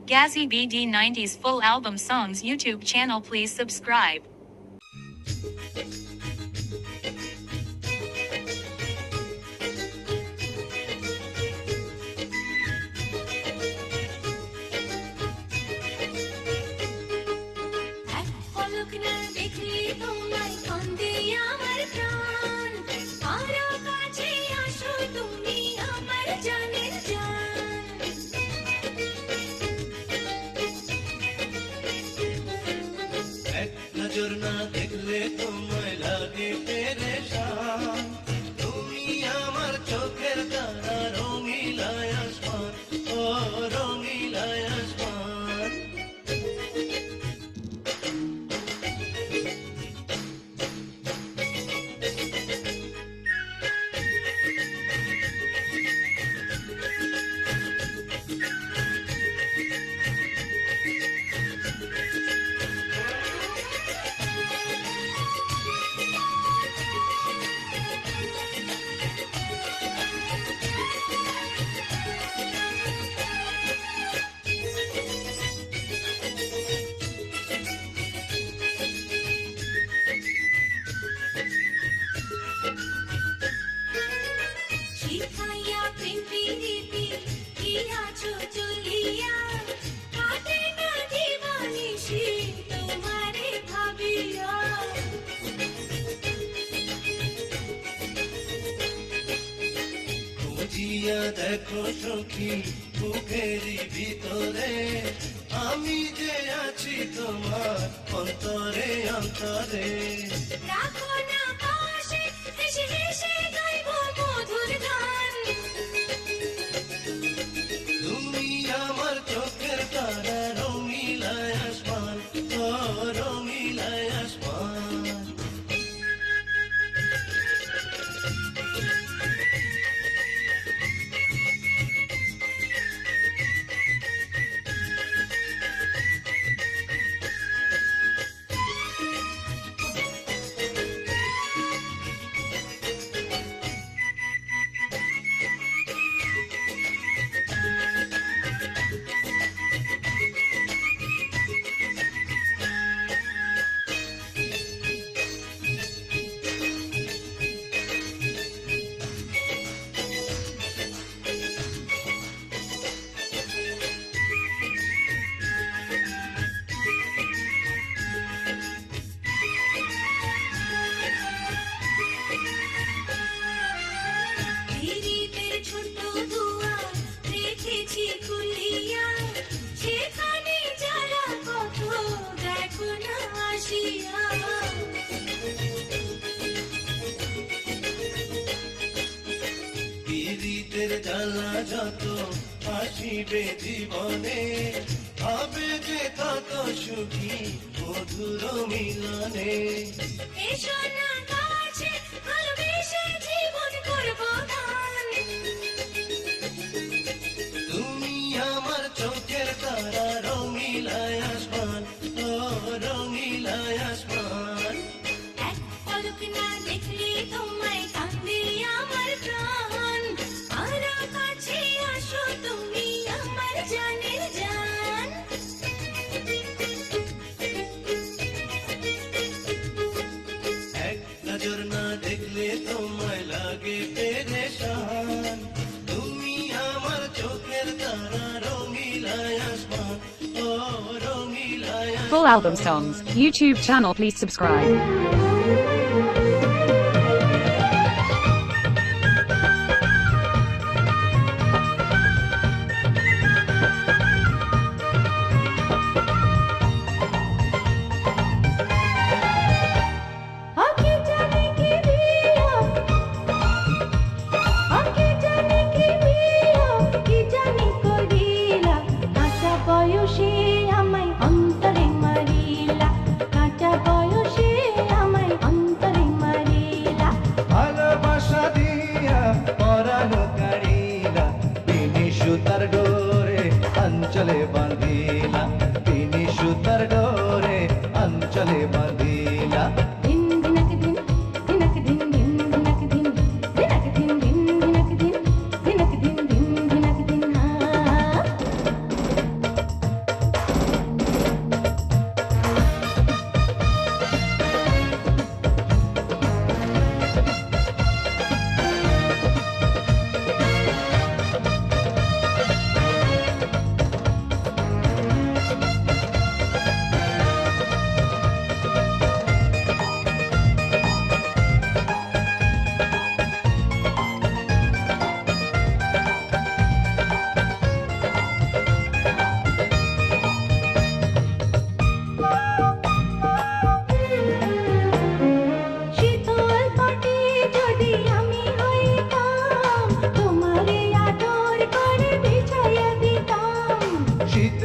Gazzy BD90's full album songs YouTube channel. Please subscribe. नजर ना देखले তোমায় লাগে পেরেশান তুমি আমার চোখের তারা রঙিলা আসমান ও রঙিলা আসমান দেখো সখী বুকেরই ভিতরে আমি যে আছি তোমার অন্তরে অন্তরে রাখো না পাশে হেসে হেসে গাইবো মধুর গান তুমি আমার চোখের তারা রঙিলা আসমান ও রঙিলা আসমান জ্বালা যত আসিবে জীবনে হবে যে কত সুখী মধুর মিলনে এসো না কাছে ভালোবেসে জীবন করবো গান তুমি আমার চোখের তারা রঙিলা আসমান ও রঙিলা আসমান এক পলক না দেখলে তোমায় কাঁদে আমার প্রাণ আরো কাছে আসো তুমি আমার জানের জান এক নজর না দেখলে তোমায় লাগে পেরেশান তুমি আমার চোখের তারা রঙিলা আসমান ও Rangeela Full album songs YouTube channel. Please subscribe. অঞ্চলে বাঁধিলা তিনি সুতার ডোরে অঞ্চলে বাঁধিলা দিন দিনক দিন দিনক দিন দিন দিনক দিন দিনক দিন দিন দিনক দিন দিনক দিন দিন দিনক দিন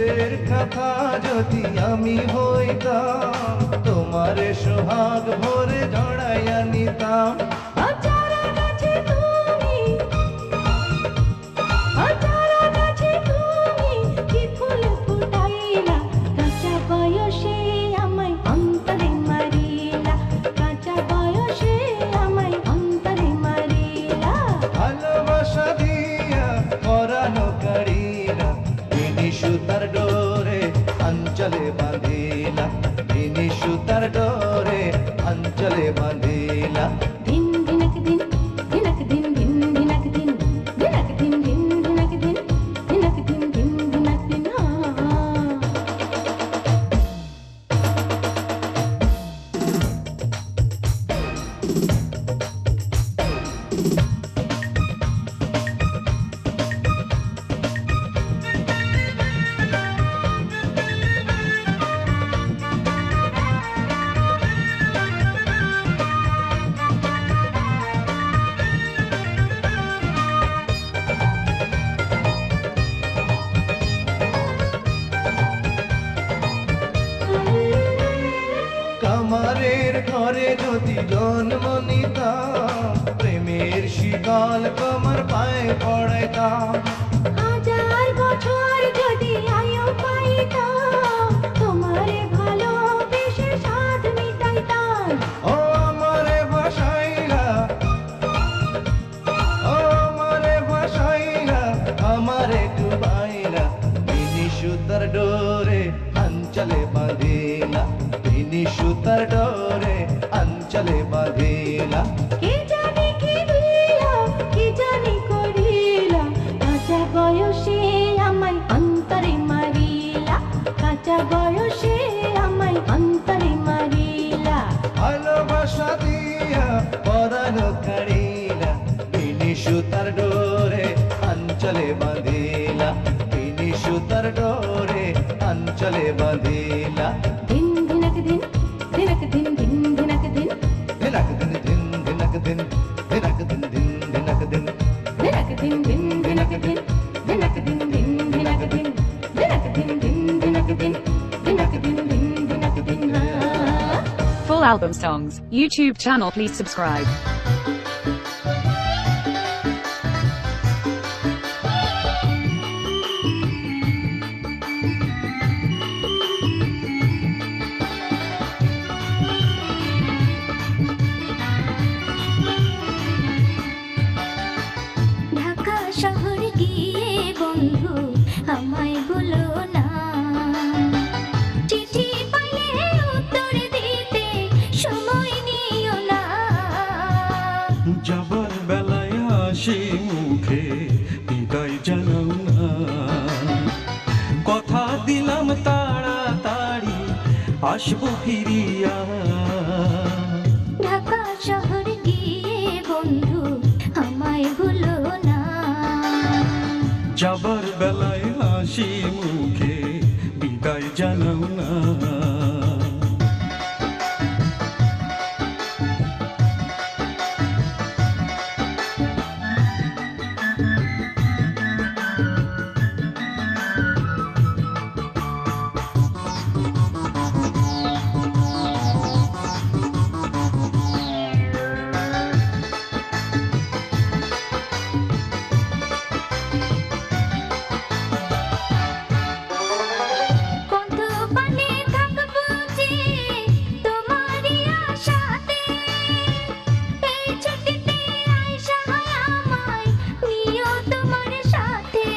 সুরের কথা যদি আমি হইতাম, তোমারে সোহাগ ভরে জড়াইয়া নিতাম। চারা গাছে তুমি, চারা গাছে তুমি কি ফুল ফুটাইলা, কাঁচা বয়সে আমায় অন্তরে মারিলা, কাঁচা বয়সে আমায় অন্তরে মারিলা। ভালোবাসা দিয়া পরানো কাড়িলা, বিনি সুতার ডোরে অঞ্চলে বাঁধিলা, বিনি সুতার ডোরে অঞ্চলে বাঁধিলা। দিন দিনক দিন, দিনক দিন, দিন দিনক দিন, দিনক দিন, দিন দিনক দিন, দিনক দিন, দিন দিনক দিন। কামারের ঘরে যদি জন্ম নিতাম, প্রেমের শিকল তোমার পায়ে পড়াইতাম। হাজার বছর যদি আয়ু পাইতাম, তোমারে ভালোবেসে সাধ মিটাইতাম। ও আমারে ভাসাইলা, ও আমারে ভাসাইলা, আমারে ডুবাইলা, বিনি সুতার ডোরে অঞ্চলে বাঁধিলা, বিনি সুতার ডোরে অঞ্চলে বাঁধিলা। কে জানি কি দিলা, কি জানি করিলা, কাঁচা বয়সে আমায় অন্তরে মারিলা, কাঁচা বয়সে আমায় অন্তরে মারিলা। ভালোবাসা দিয়া পরানো কাড়িলা, বিনি সুতার ডোরে অঞ্চলে বাঁধিলা, বিনি সুতার ডোরে অঞ্চলে বাঁধিলা। দিন দিনক দিন, দিনক দিন, দিন দিনক দিন, দিনক দিন দিন দিনক দিন, দিনক দিন দিন দিনক দিন। দিনক দিন, দিন দিনক দিন, দিনক দিন, দিন দিনক দিন, দিনক দিন, দিন দিনক দিন, দিনক দিন, দিন দিনক দিন। Full album songs, YouTube channel please subscribe. Dhaka শহর গিয়ে বন্ধু আমায় ভুলো না, চিঠি পাইলে উত্তর দিতে সময় নিও না। যাবার বেলায় হাসি মুখে বিদায় জানাও না, কথা দিলাম তাড়াতাড়ি আসবো ফিরিয়া। ঢাকা শহর গিয়ে বন্ধু আমায় ভুলো না, যাবার বেলায় হাসি মুখে বিদায় জানাও না। কত পানে থাকবো যে তোমারই আশাতে, এই ছুটিতে আইসা আমায় নিও তোমার সাথে।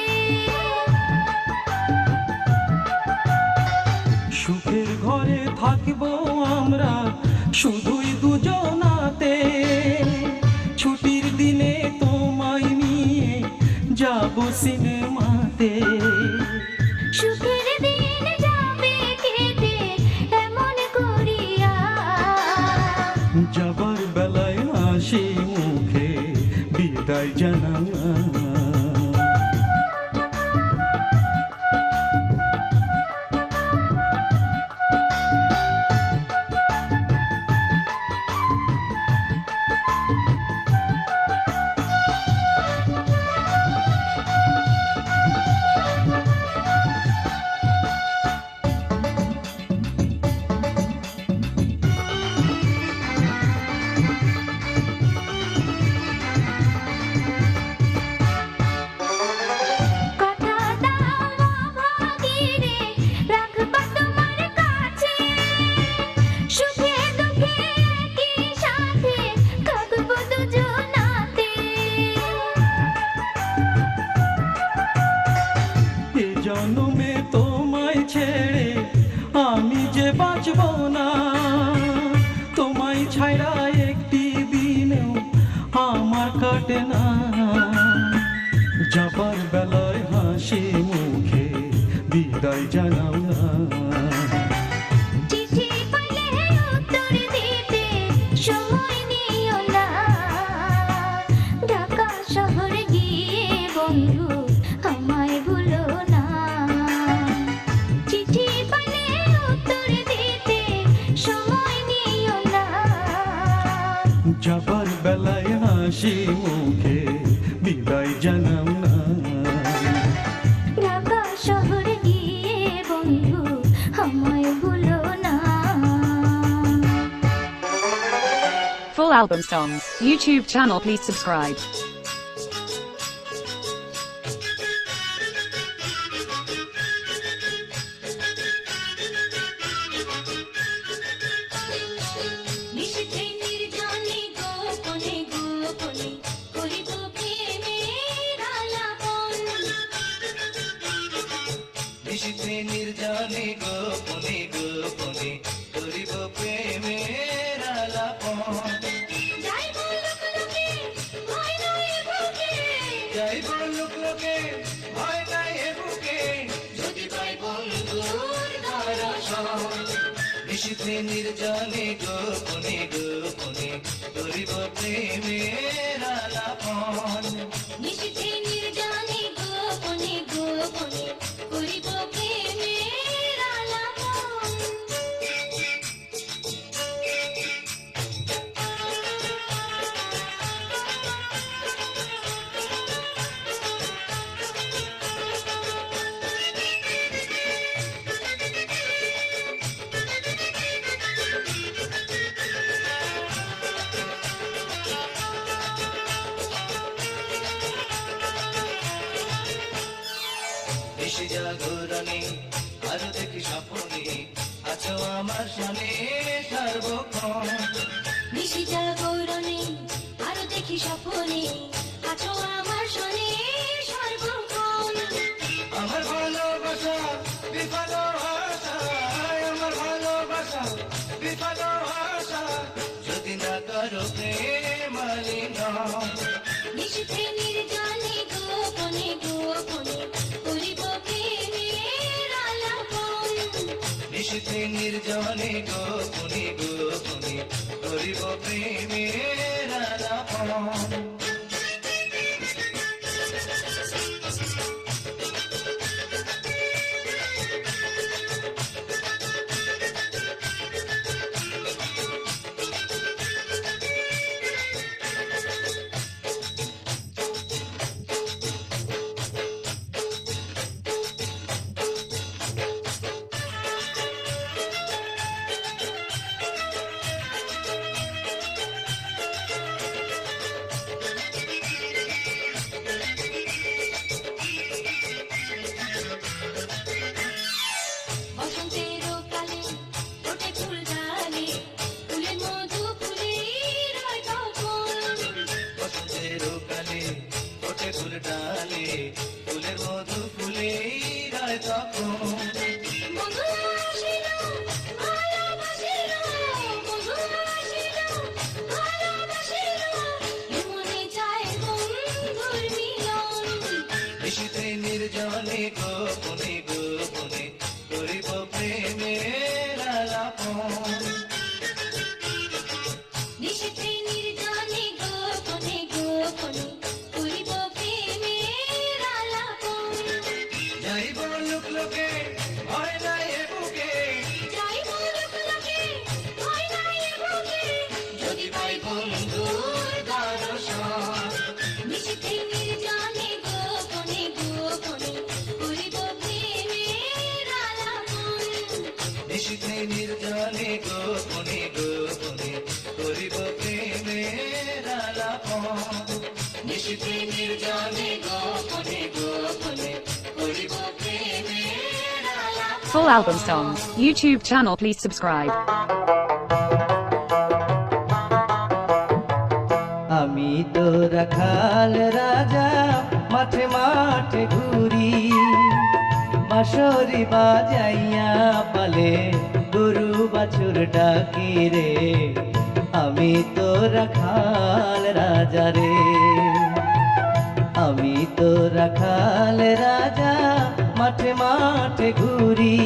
সুখের ঘরে থাকবো আমরা শুধুই দুজনাতে, ছুটির দিনে তোমায় নিয়ে যাবো সিনেমাতে। সুখের দিন যাবে কেটে এমন করিয়া, যাবার বেলায় হাসি মুখে বিদায় জানাও না। বাঁচব না। তোমায় ছাইরা একটি দিনেও আমার কাটে না। যাবার বেলায় হাসি মুখে বিদায় জানাও না। চিঠি পাইলে উত্তর দিতে সময় নিও না। ঢাকা শহরে গিয়ে বন্ধু আমায় ভুলো না। চিঠি পাইলে উত্তর দিতে সময় নিও না। যাবার বেলায় হাসি মুখে বিদায় জানাও না। ঢাকা শহরে গিয়ে বন্ধু আমায় ভুলো না। Full album songs. YouTube channel, please subscribe. নিশীথে নির্জনে গোপনে গোপনে করিব প্রেমের আলাপন। নিশীথে নির্জনে গোপনে গোপনে করিব প্রেমের আলাপন। যাইব লোকে ভয় নাই বুকে। যাইব লোকে ভয় নাই এ বুকে, যদি পাই বন্ধুর দর্শন। নিশীথে নির্জনে গোপনে গোপনে করিব প্রেমের আলাপন। নিশীথে নির্জনে গোপনে গোপনে করিব প্রেমের আলাপন। নিশি জাগরণে আরো দেখি স্বপ্নে আছো আমার সনে সর্বক্ষণ। নিশি জাগরণে আরো দেখি স্বপ্নে আছো আমার শনে সর্বক্ষণ। আমার ভালোবাসা বিফল আশায়, আমার ভালোবাসা বিফল আশা, যদি না করো প্রেমালিঙ্গন। নিশীথে নির্জনে গোপনে গোপনে করিব প্রেমের আলাপন। নিশীথে নির্জনে গোপনে গোপনে করিব প্রেমের আলাপন। বসন্তের কালে ওঠে ফুল ডালে, ফুলের মধু ফুলের হয় তখন। বসন্তের কালে ওঠে ফুল ডালে, ফুলের মধু ফুলে রায় তখন। বন্ধু আসিল ভালোবাসিল, বন্ধু আসিল ভালোবাসিল, মনে চায় বন্ধুর মিলন। নিশীথে নির্জনে গোপনে গোপনে করিব প্রেমের আলাপন। নিশীথে নির্জনে গোপনে গোপনে করিব প্রেমের আলাপন। যাইব লোকে ভয় নাই এ বুকে, যাইব লোকে ভয় নাই বুকে, যদি পাই বন্ধুর দর্শন। নিশীথে নির্জনে গোপনে গোপনে করিব প্রেমের আলাপন। নিশীথে নির্জনে গোপনে গোপনে করিব প্রেমের আলাপন। নিশীথে নির্জনে গোপনে গোপনে করিব প্রেমের আলাপন। Full album songs. YouTube channel, please subscribe. আমি তো রাখাল রাজা, মাঠে মাঠে ঘুরি, বাঁশরি বাজাইয়া পালে গরু বাছুর ডাকি রে, আমি তো রাখাল রাজা রে, আমি তো রাখাল রাজা, মাঠে মাঠে ঘুরি,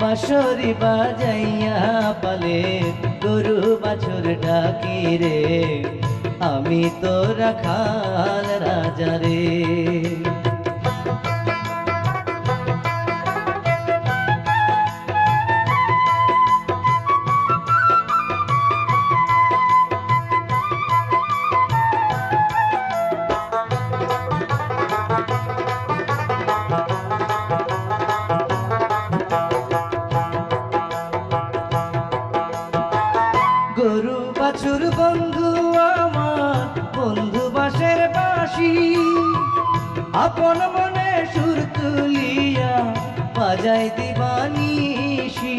বাঁশরি বাজাইয়া পালে গরু বাছুর ডাকি রে, আমি তো রাখাল রাজা রে। গরু বাছুর বন্ধু আমার, বন্ধু বাঁশের বাঁশি, আপন মনে সুর তুলিয়া বাজাই দিবানিশি।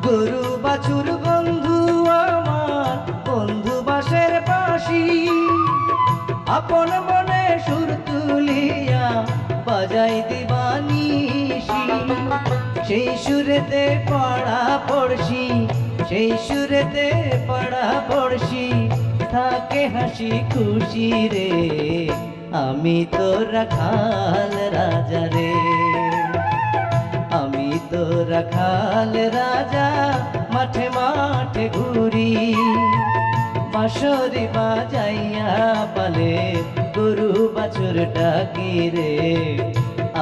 গরু বাছুর বন্ধু আমার, বন্ধু বাঁশের বাঁশি, আপন মনে সুর তুলিয়া বাজাই দিবানিশি। সেই সুরেতে পড়া পড়শি, সেই সুরেতে পড়া পড়শি, থাকে হাসি খুশি রে, আমি তো রাখাল রাজা রে, আমি তো রাখাল রাজা, মাঠে মাঠে ঘুরি, বাঁশরি বাজাইয়া পালে গরু বাছুর ডাকি রে,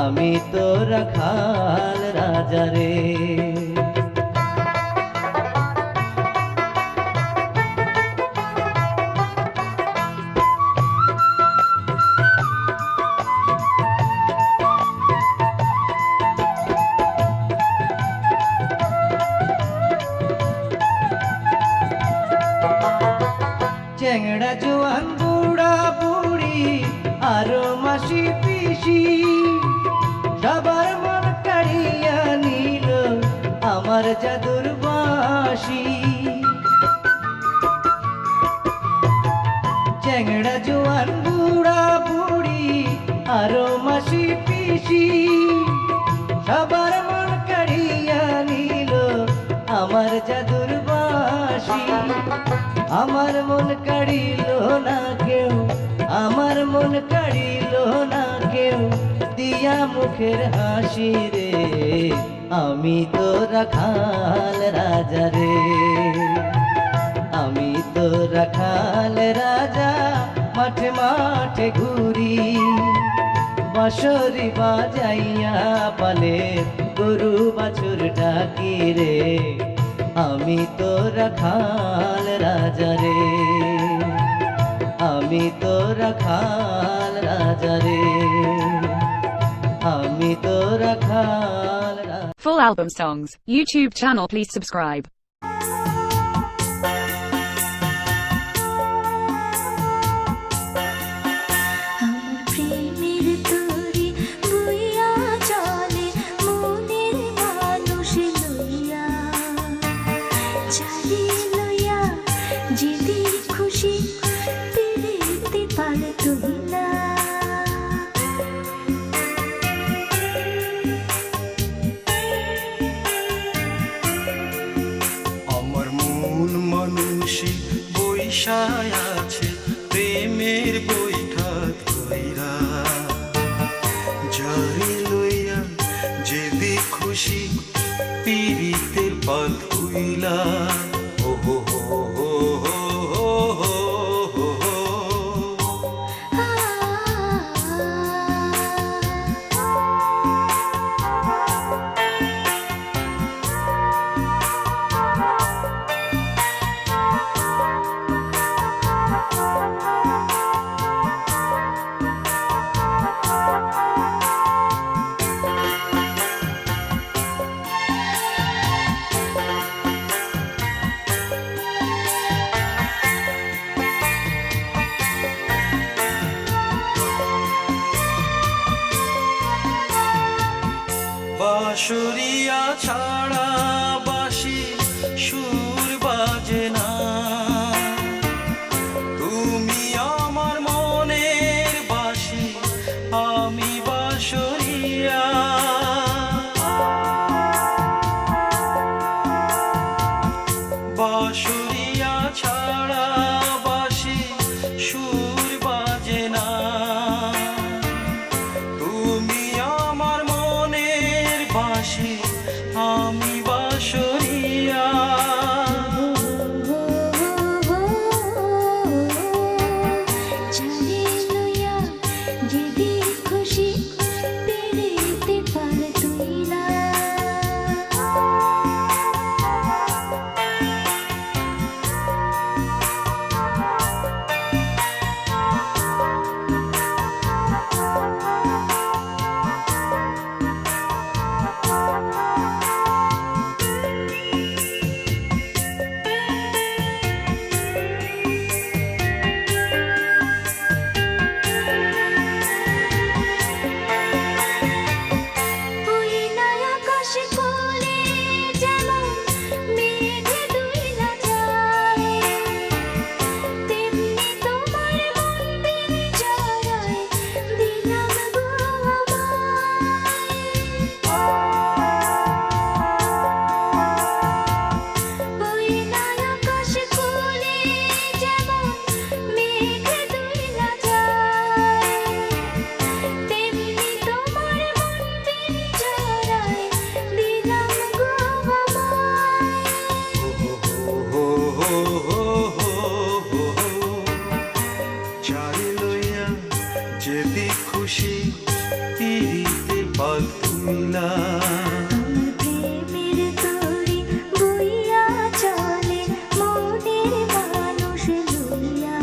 আমি তো রাখাল রাজা রে। চ্যাংড়া জোয়ান বুড়া বুড়ি আরো মাসি পিসি, সবার মন কাড়িয়া নিল আমার জাদুর বাঁশি। চ্যাংড়া জোয়ান বুড়া বুড়ি আরো মাসি পিসি, সবার মন কাড়িয়া নিল আমার জাদুর বাঁশি। আমার মন কাড়িল না কেউ, আমার মন কাড়িল না কেউ, দিয়া মুখের হাসি রে, আমি তো রাখাল রাজা রে, আমি তো রাখাল রাজা, মাঠে মাঠে ঘুরি, বাঁশরি বাজাইয়া পালে গরু বাছুর ডাকি রে, আমি তো রাখাল রাজা রে, আমি তো রাখাল রাজা রে, আমি তো রাখাল রাজা। Full album songs, YouTube channel please subscribe. আমার প্রেমের তরি বইয়া চলে মনের মানুষ লইয়া, চালি লইয়া যেদি খুশি পেরেতে পারে তুহিলা। আমার মন মানুষই বৈশায় আছে প্রেমের বৈঠা ধইরা, যারে লইয়া যেদি খুশি পীড়িতের পাল হইলা। ও হো হো হো হো হো হো হো। বাঁশরিয়া ছাড়া বাঁশি সুর বাজে না, তুমি আমার মনের বাঁশি, আমি বাঁশরি বাসরিয়া বাঁশুরিয়া ছাড়া বাঁশি সুর বাজে না তুমি আমার মনের বাঁশি আমি বাঁশুরিয়া চলে লইয়া যেদি খুশি পেরিতে পার তুই না ওই নয় আকাশ কোলে যেমন মেঘ দুইলা যায় তেমনি তোমার মন দিন জড়ায় দিলাম গো ওই নয় আকাশ কোলে যেমন মেঘ দুইলা যায় তেমনি তোমার মন দিন জড়ায় দিলাম গো চারে লইয়া যেদি খুশি পিরিতে পাল তুইলা প্রেমের তরি বইয়া চলে মনের মানুষ লইয়া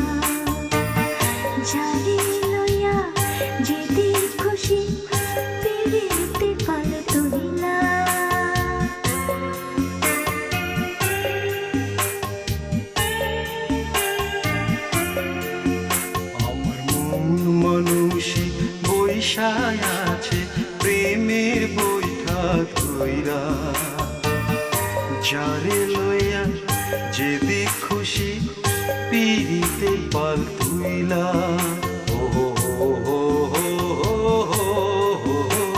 যারে লইয়া যেদি খুশি পেরিতে পাল তুইলা আমার মন মানুষই বৈশায় আছে প্রেমের বৈঠা কইরা যারে লইয়া যেদি খুশি পিরিতে পাল তুইলা ও হো হো হো হো হো হো।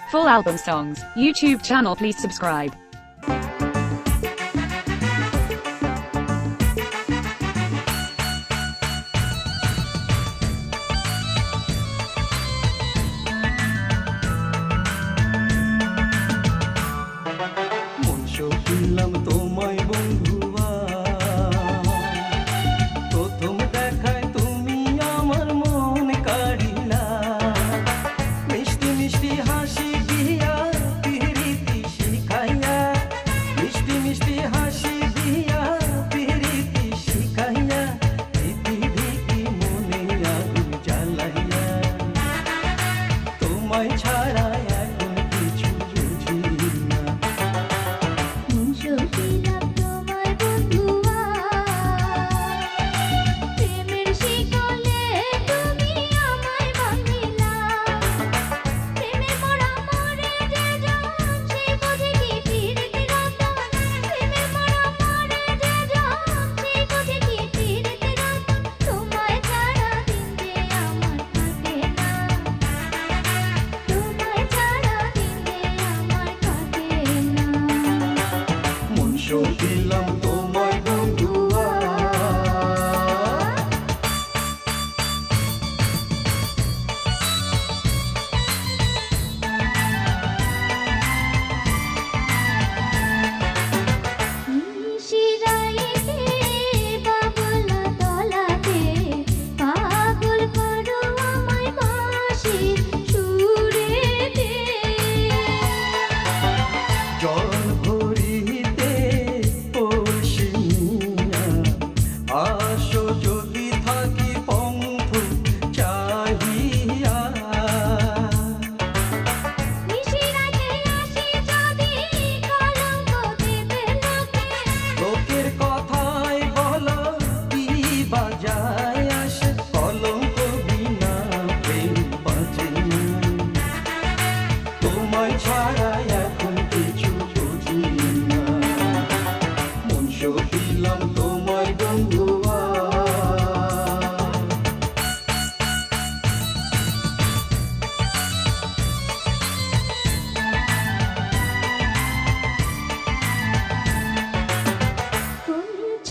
Full album songs, YouTube channel please subscribe. মন সকিলাম তোমায় বন্ধুয়া প্রথম দেখায় তুমি আমার মন কাড়িলা মিষ্টি মিষ্টি হাসি দিয়া পিরিতি শিখাইয়া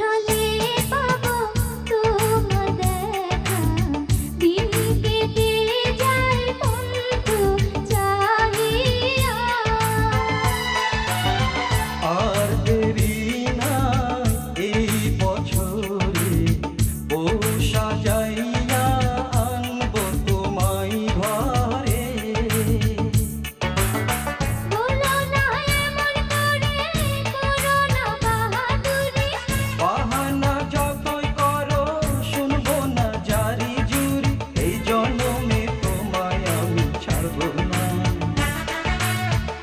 সালে পাবো তোমার দেখা, দিন কেটে যায় বন্ধু চাহিয়া। আর দেরি নাই এই বছরে বউ সাজাইয়া আনবো তোমায় ঘরে। বলো না এমন করে, করো না বাহাদুরি, বাহানা যতই করো শুনবো না জারি জুরি, এই জন্মে তোমায় আমি ছাড়বো না।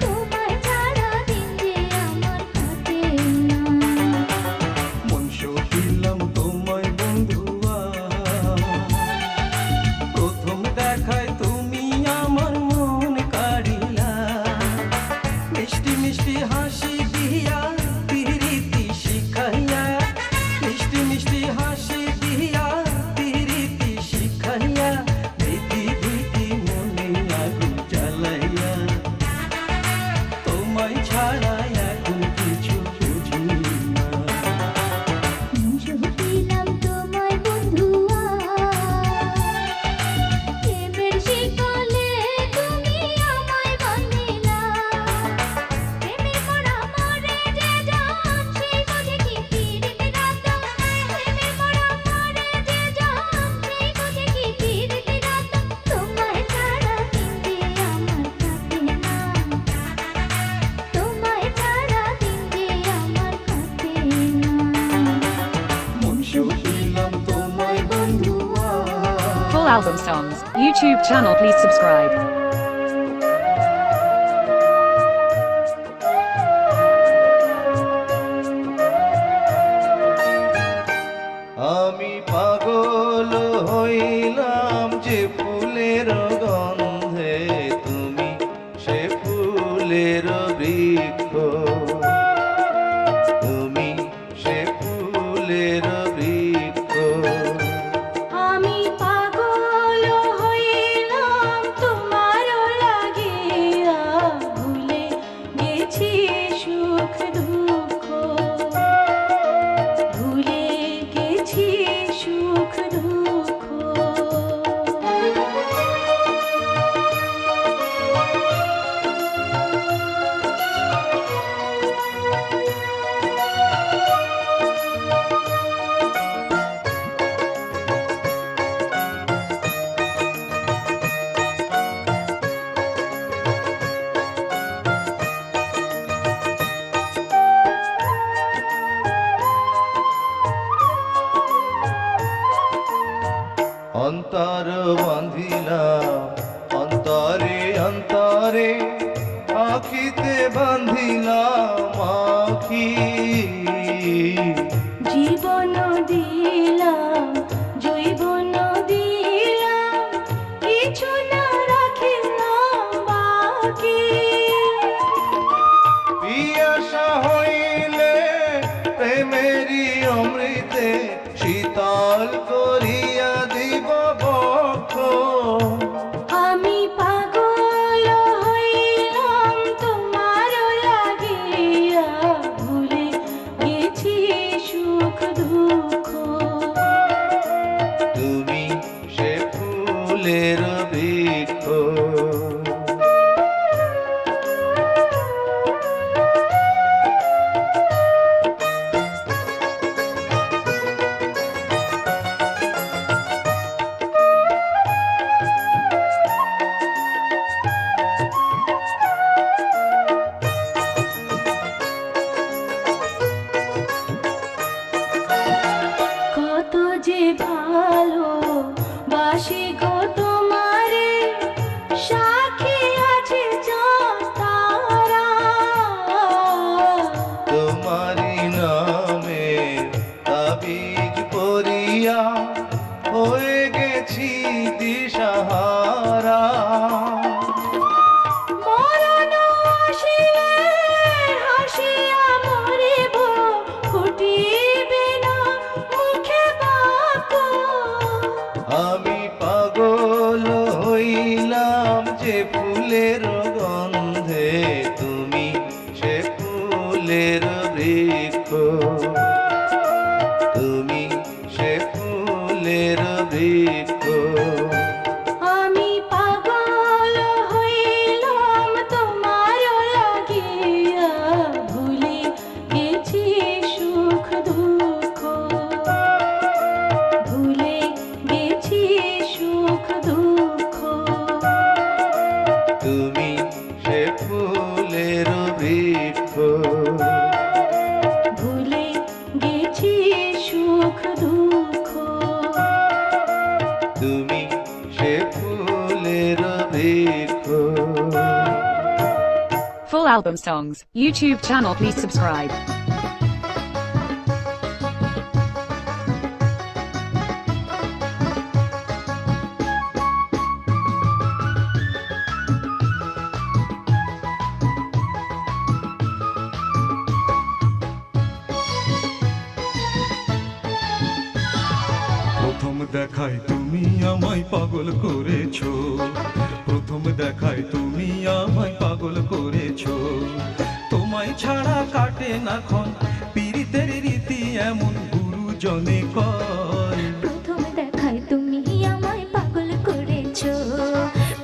তোমায় ছাড়া দিন যে আমার কাটে না। মন সহিলাম তোমায় বন্ধুয়া, প্রথম দেখায় তুমি আমার মন কাড়িলা। মিষ্টি মিষ্টি হাসি দিয়া প্রীতি শিখাইয়া, মিষ্টি মিষ্টি হাসি দিয়া প্রীতি শিখাইয়া, ভীতি ভীতি মনে আগুন জ্বালাইয়া। তোমায় ছাড়া এখন কিছু বুঝি না। সহিলাম তোমায় বন্ধুয়া, প্রেমের শিকলে তুমি আমায় বাঁধিলা। প্রেমে পড়া মরে যে জান, সেই বোঝে কি পীড়িত রাত। প্রেমে পড়া মরে যে জান, সেই বোঝে কি পীড়িত রাত। তোমায় ছাড়া দিন যে আমার কাটে না, তোমায় ছাড়া দিন যে আমার কাটে না। মন সহিলাম তোমায় বন্ধুয়া। Full album songs. YouTube channel, please subscribe. আমি পাগল হইলাম যে ফুলের গন্ধে, তুমি সে ফুলের বৃক্ষ, তুমি সে ফুলের বৃক্ষ। আমি পাগল হইলাম তোমার লাগিয়া, ভুলে গেছি সুখ দুঃখ, ভুলে গেছি সুখ দুঃখ। অন্তর বাঁধিলাম অন্তরে অন্তরে, আখিতে বাঁধিলাম আখি। জীবন দিলাম, জৈবন দিলাম, কিছু না রাখিলাম বাকি। পিয়াসা হইলে প্রেমেরই অমৃতে, শীতল করিয়া দিব বক্ষ। আমি পাগল হইলাম তোমার লাগিয়া, ভুলে গেছি সুখ দুঃখ। তুমি সে ফুলের বৃক্ষ। কত যে ভালো বাসি গো তোমারে, সাক্ষী আছে চাঁদ তারা। তোমারি নামে তাবিজ পরিয়া, হয়ে গেছি দিশাহারা। মরণ আসিলে হাসিয়া মরিব, ফুটিবে না মুখে বাক্য। আমি পাগল হইলাম যে ফুলের গন্ধে, তুমি সে ফুলের বৃক্ষ। তুমি সে ফুলের বৃক্ষ আমি পাগল হইলাম তোমার লাগিয়া ভুলে গেছি সুখ দুঃখ ভুলে গেছি সুখ দুঃখ তুমি সে ফুলের বৃক্ষ ভুলে গেছি সুখ দুঃখ তুমি সে ফুলের বৃক্ষ Full album songs, YouTube channel please subscribe. প্রথম দেখায় তুমি আমায় পাগল করেছো, প্রথম দেখায় তুমি আমায় পাগল করেছো। তোমায় ছাড়া কাটে না ক্ষণ, পীড়িতের রীতি এমন গুরুজনে কয়। প্রথম দেখায় তুমি আমায় পাগল করেছো,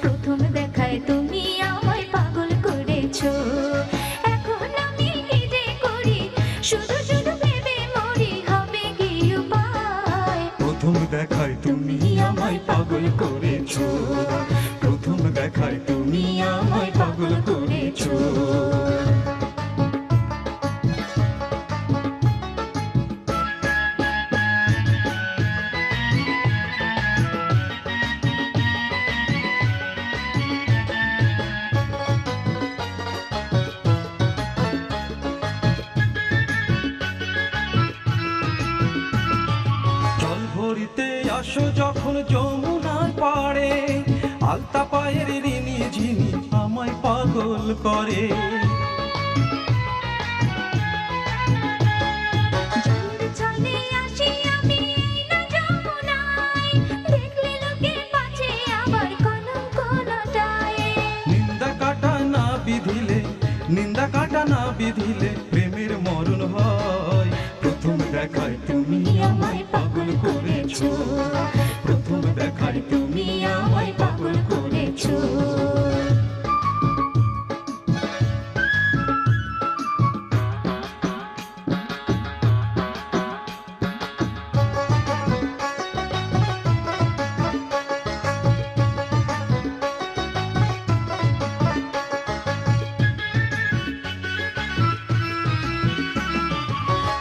প্রথম দেখায় তুমি আমায় পাগল করেছো। এখন আমি কি যে করি, শুধু শুধু ভেবে মরি, হবে কি উপায়? প্রথম দেখায় তুমি আমায় পাগল করেছো, প্রথম দেখায় তুমি আমায় পাগল করেছো। জল ভরিতে আসো যখন যমুনার পাড়ে, আলতা পায়ের রিনি ঝিনি আমায় পাগল করে। জল ছলে আসি আমি না যমুনায়, দেখলে লোকে পাছে আবার কলঙ্ক লটায়। নিন্দা কাটা না বিধিলে, নিন্দা কাটা না বিধিলে প্রেমের মরণ হয়। প্রথম দেখায় তুমি আমায় পাগল করেছো, প্রথম দেখায় তুমি আমায় পাগল করেছো।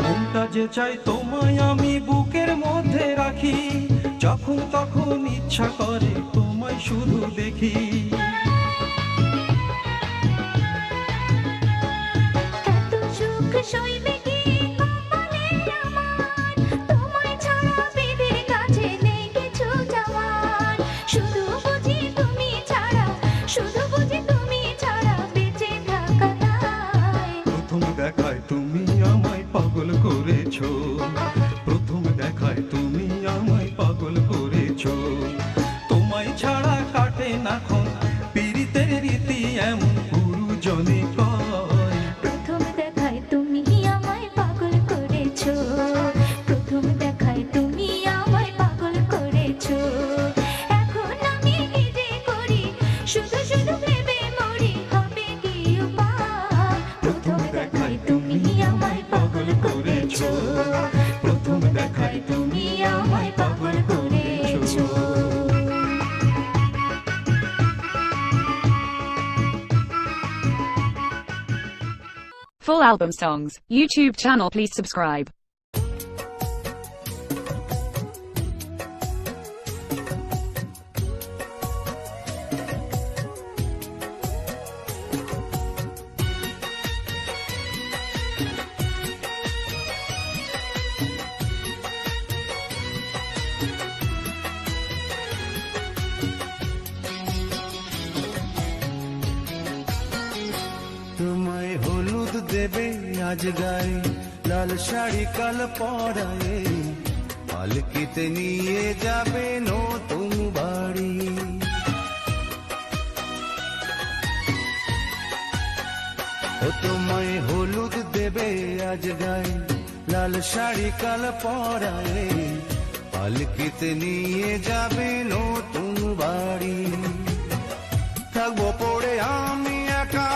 মনটা যে চাই তোমায় আমি বুকের মধ্যে রাখি, যখন তখন ইচ্ছা করে তোমায় শুধু দেখি। এত সুখ সইবে কি কপালে আমার, তোমায় ছাড়া বিধির কাছে নেই কিছু যাওয়ার। শুধু বুঝি তুমি ছাড়া, শুধু বুঝি তুমি ছাড়া বেঁচে থাকা দায়। প্রথম দেখায় তুমি আমায় পাগল করেছো, প্রথম দেখায় তুমি আমায় পাগল করেছো। তোমায় ছাড়া কাটে না ক্ষণ, পীড়িতের রীতি এমন গুরুজনে কয়। প্রথম দেখায় তুমি আমায় পাগল করেছো, প্রথম দেখায় তুমি আমায় পাগল করেছো। এখন আমি কি যে করি, শুধু শুধু ভেবে মরি, হবে কি উপায়? প্রথম দেখায় তুমি আমায় পাগল করেছো, প্রথম দেখায় তুমি আমায় পাগল করেছো। Full album songs, YouTube channel please subscribe. তোমায় হলুদ দেবে আজ গায়ে, লাল শাড়ি কাল পরায়ে, পালকিতে নিয়ে যাবে নতুন বাড়ি। ও তোমায় হলুদ দেবে আজ গায়ে, লাল শাড়ি কাল পরায়ে পালকিতে নিয়ে যাবে নতুন বাড়ি। থাকবো পড়ে আমি একা,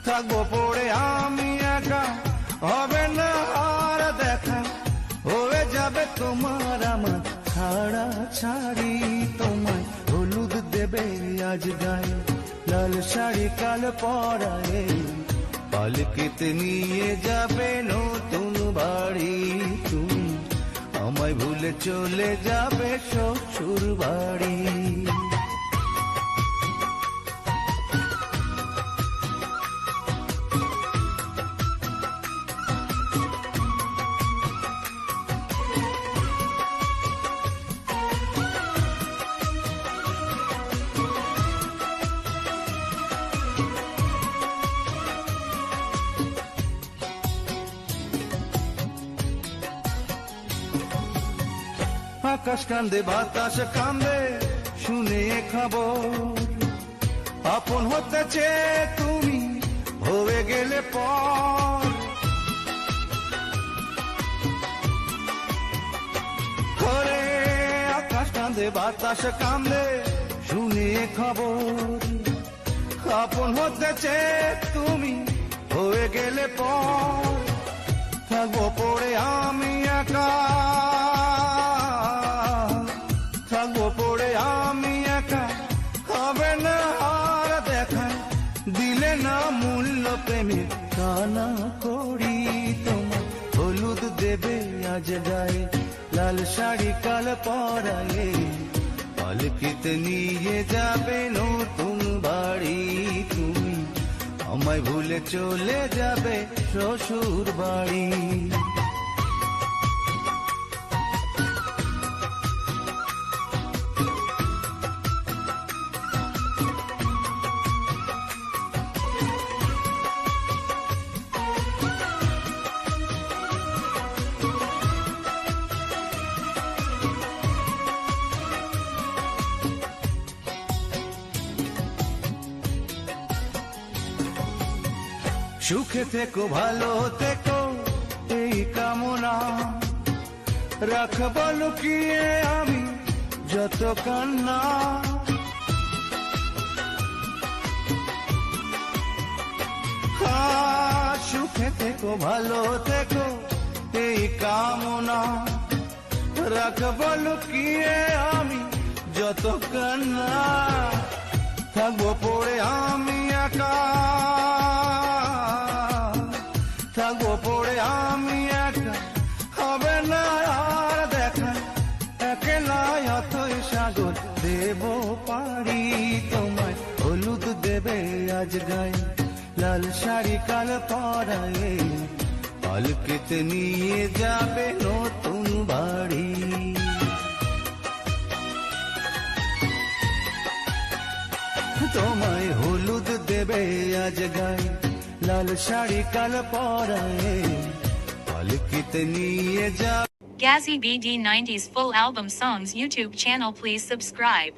থাকবো পড়ে আমি একা, হবে না আর দেখা, হয়ে যাবে তোমার আমার ছাড়া ছাড়ি। তোমায় হলুদ দেবে আজ গায়ে, লাল শাড়ি কাল পরায়ে পালকিতে নিয়ে যাবে নতুন বাড়ি। তুমি আমায় ভুলে চলে যাবে শ্বশুর বাড়ি। আকাশ কান্দে বাতাস কান্দে শুনে খবর, আপন হতে চেয়ে তুমি হয়ে গেলে পর। ঘরে আকাশ কান্দে বাতাস কান্দে শুনে খবর, আপন হতে চেয়ে তুমি হয়ে গেলে পর। থাকবো পড়ে আমি একা, থাকবো পড়ে আমি একা, হবে না আর দেখা, দিলে না মূল্য প্রেমের কানা করি। তোমার হলুদ দেবে আজ গায়ে, লাল শাড়ি কাল পরায়ে পালকিতে নিয়ে যাবে নতুন বাড়ি। তুমি আমায় ভুলে চলে যাবে শ্বশুর বাড়ি। সুখে থেকো ভালো থেকো এই কামনা, রাখবো লুকিয়ে আমি যত কান্না। সুখে থেকো ভালো থেকো এই কামনা, রাখবো লুকিয়ে আমি যত কান্না। থাকবো পড়ে আমি একা, থাকবো পড়ে আমি একা, হবে না আর দেখা, একলা অথই সাগর দেব পারি। তোমায় হলুদ দেবে আজ গায়ে, লাল শাড়ি কাল পরায়ে পালকিতে নিয়ে যাবে নতুন বাড়ি। তোমায় হলুদ দেবে আজ গায়ে, লাল শাড়ি কাল পরায়ে পালকিতে নিয়ে যা। Gazzy BD 90s full album songs YouTube channel, please subscribe.